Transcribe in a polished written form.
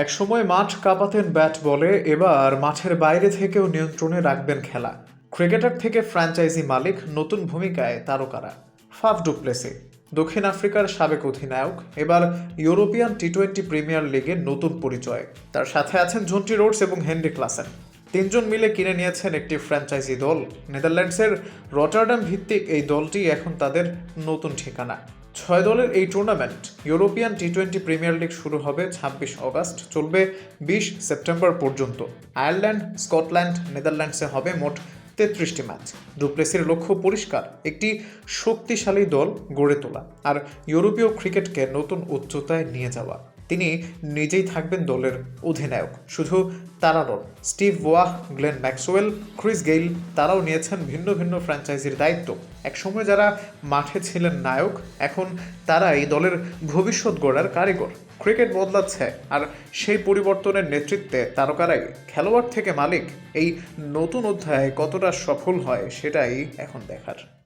একসময় মাঠ কাঁপাতেন ব্যাট বলে, এবার মাঠের বাইরে থেকেও নিয়ন্ত্রণে রাখবেন খেলা। ক্রিকেটার থেকে ফ্র্যাঞ্চাইজি মালিক, নতুন ভূমিকায় তারকারা। ফাফ ডু প্লেসি দক্ষিণ আফ্রিকার সাবেক অধিনায়ক, এবার ইউরোপিয়ান টি-20 প্রিমিয়ার লিগে নতুন পরিচয়। তার সাথে আছেন জন্টি রোডস এবং হেনরি ক্লাসেন। তিনজন মিলে কিনে নিয়েছেন একটি ফ্র্যাঞ্চাইজি দল। নেদারল্যান্ডসের রটারডাম ভিত্তিক এই দলটি এখন তাদের নতুন ঠিকানা। 6 দলের এই টুর্নামেন্ট ইউরোপিয়ান টি-20 প্রিমিয়ার লিগ শুরু হবে 26 অগস্ট, চলবে 20 সেপ্টেম্বর পর্যন্ত। আয়ারল্যান্ড, স্কটল্যান্ড, নেদারল্যান্ডসে হবে মোট 33টি ম্যাচ। ডুপ্লেসির লক্ষ্য পরিষ্কার, একটি শক্তিশালী দল গড়ে তোলা আর ইউরোপীয় ক্রিকেটকে নতুন উচ্চতায় নিয়ে যাওয়া। তিনি নিজেই থাকবেন দলের অধিনায়ক। শুধু তারা নন, Steve Waugh, Glenn Maxwell, Chris Gayle, তারাও নিয়েছেন ভিন্ন ভিন্ন ফ্র্যাঞ্চাইজির দায়িত্ব। একসময় যারা মাঠে ছিলেন নায়ক, এখন তারা এই দলের ভবিষ্যৎ গড়ার কারিগর। ক্রিকেট বদলাচ্ছে, আর সেই পরিবর্তনের নেতৃত্বে তারকারাই। খেলোয়াড় থেকে মালিক, এই নতুন অধ্যায়ে কতটা সফল হয় সেটাই এখন দেখার।